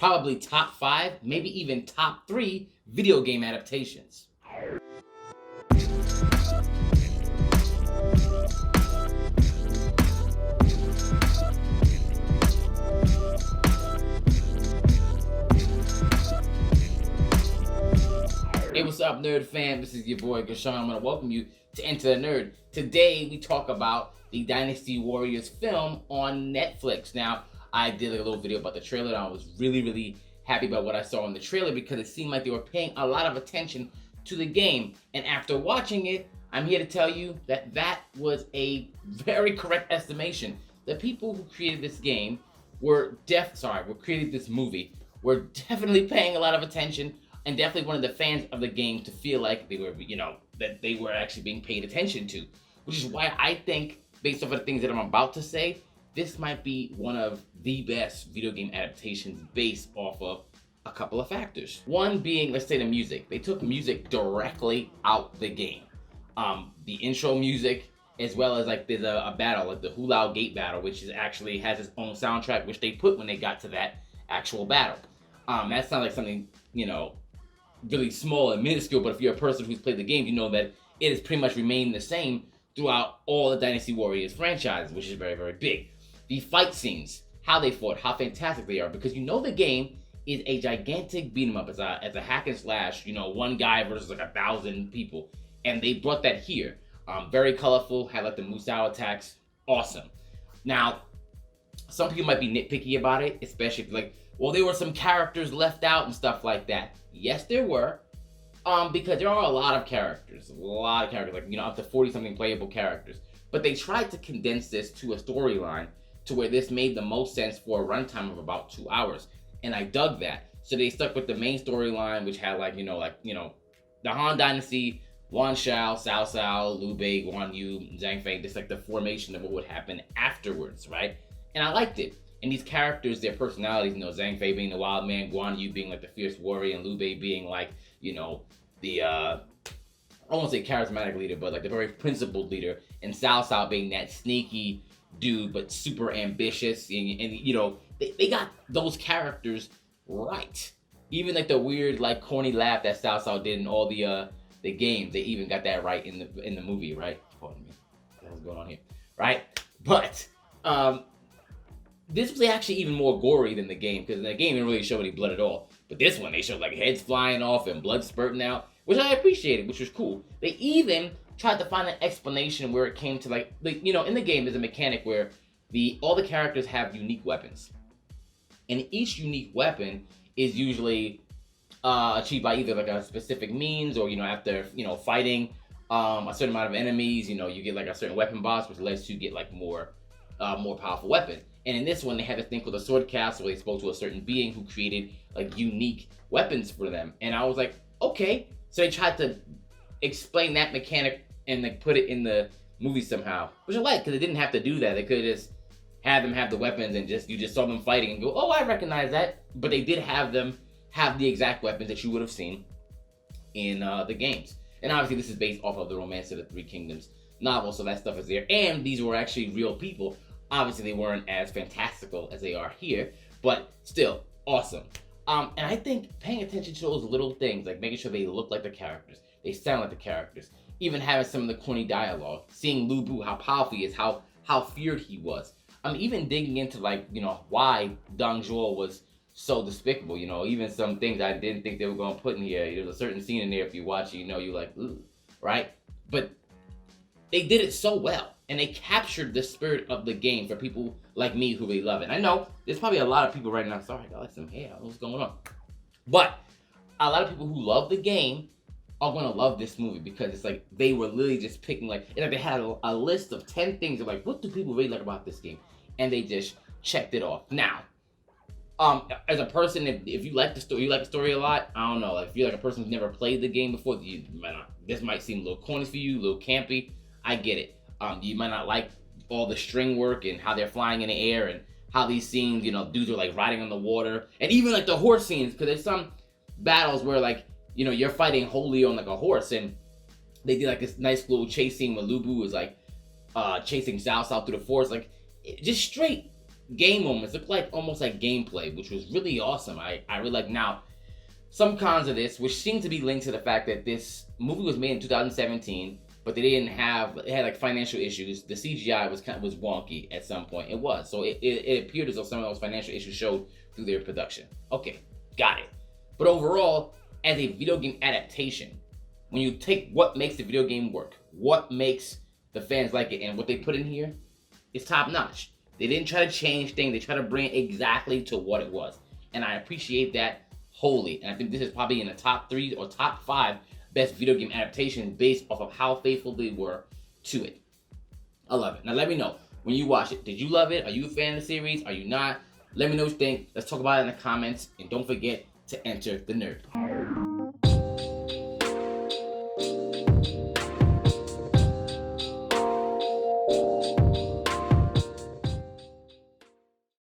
probably top 5, maybe even top 3 video game adaptations. Hey, what's up, nerd fam? This is your boy Gashawn. I'm going to welcome you to Enter the Nerd. Today, we talk about the Dynasty Warriors film on Netflix. Now, I did a little video about the trailer, and I was really happy about what I saw in the trailer because it seemed like they were paying a lot of attention to the game. And after watching it, I'm here to tell you that that was a very correct estimation. The people who created this game created this movie, were definitely paying a lot of attention, and definitely wanted the fans of the game to feel like they were, that they were actually being paid attention to. Which is why I think, based off of the things that I'm about to say, this might be one of the best video game adaptations based off of a couple of factors. One being, let's say, the music. They took music directly out the game. The intro music, as well as like there's a battle, like the Hulao Gate battle, which actually has its own soundtrack, which they put when they got to that actual battle. That sounds like something, really small and minuscule, but if you're a person who's played the game, you know that it has pretty much remained the same throughout all the Dynasty Warriors franchises, which is very big. The fight scenes, how they fought, how fantastic they are, because the game is a gigantic beat 'em up. It's a hack and slash, one guy versus like 1,000 people, and they brought that here. Very colorful, had like the Musou attacks, awesome. Now, some people might be nitpicky about it, especially if there were some characters left out and stuff like that. Yes, there were, because there are a lot of characters, up to 40-something playable characters. But they tried to condense this to a storyline to where this made the most sense for a runtime of about 2 hours, and I dug that. So they stuck with the main storyline, which had the Han Dynasty, Wan Shao, Cao Cao, Liu Bei, Guan Yu, Zhang Fei, just like the formation of what would happen afterwards, right? And I liked it. And these characters, their personalities, Zhang Fei being the wild man, Guan Yu being like the fierce warrior, and Liu Bei being like, the, I won't say charismatic leader, but like the very principled leader, and Cao Cao being that sneaky dude, but super ambitious, and they got those characters right. Even like the weird, corny laugh that Cao Cao did in all the games, they even got that right in the movie, right? Pardon me, what's going on here, right? But, this was actually even more gory than the game, because in the game, it didn't really show any blood at all. But this one, they showed heads flying off and blood spurting out, which I appreciated, which was cool. They even tried to find an explanation where it came to in the game, there's a mechanic where all the characters have unique weapons. And each unique weapon is usually achieved by either a specific means or, after, fighting a certain amount of enemies, you get a certain weapon boss, which lets you get more powerful weapon. And in this one, they had this thing called the Sword Castle, where they spoke to a certain being who created unique weapons for them. And I was like, okay. So they tried to explain that mechanic and put it in the movie somehow, which I like, because they didn't have to do that. They could just have them have the weapons and you just saw them fighting and go, oh, I recognize that. But they did have them have the exact weapons that you would have seen in the games. And obviously, this is based off of the Romance of the Three Kingdoms novel, so that stuff is there. And these were actually real people. Obviously, they weren't as fantastical as they are here, but still awesome. And I think paying attention to those little things, like making sure they look like the characters, they sound like the characters, even having some of the corny dialogue, seeing Lu Bu, how powerful he is, how feared he was. Even digging into why Dong Zhuo was so despicable. Even some things I didn't think they were going to put in here. There's a certain scene in there, if you watch it, you're like, ooh, right? But they did it so well. And they captured the spirit of the game for people like me who really love it. I know there's probably a lot of people right now, sorry, I got some hair, I don't know what's going on. But a lot of people who love the game are going to love this movie, because it's they were literally just picking they had a list of 10 things of what do people really like about this game? And they just checked it off. Now, as a person, if you like the story a lot, I don't know, if you're a person who's never played the game before, this might seem a little corny for you, a little campy, I get it. You might not like all the string work and how they're flying in the air and how these scenes, dudes are riding on the water, and even the horse scenes, because there's some battles where you're fighting wholly on a horse, and they did this nice little chase scene where Lu Bu was chasing Cao Cao through the forest, just straight game moments look like almost like gameplay, which was really awesome. I really like. Now, some cons of this, which seem to be linked to the fact that this movie was made in 2017, but they didn't have, it had like financial issues. The CGI was wonky at some point. It was. So it appeared as though some of those financial issues showed through their production. Okay, got it. But overall, as a video game adaptation, when you take what makes the video game work, what makes the fans like it, and what they put in here, it's top notch. They didn't try to change things. They tried to bring it exactly to what it was. And I appreciate that wholly. And I think this is probably in the top 3 or top 5 best video game adaptations based off of how faithful they were to it. I love it. Now let me know, when you watch it, did you love it? Are you a fan of the series? Are you not? Let me know what you think. Let's talk about it in the comments. And don't forget to enter the nerd.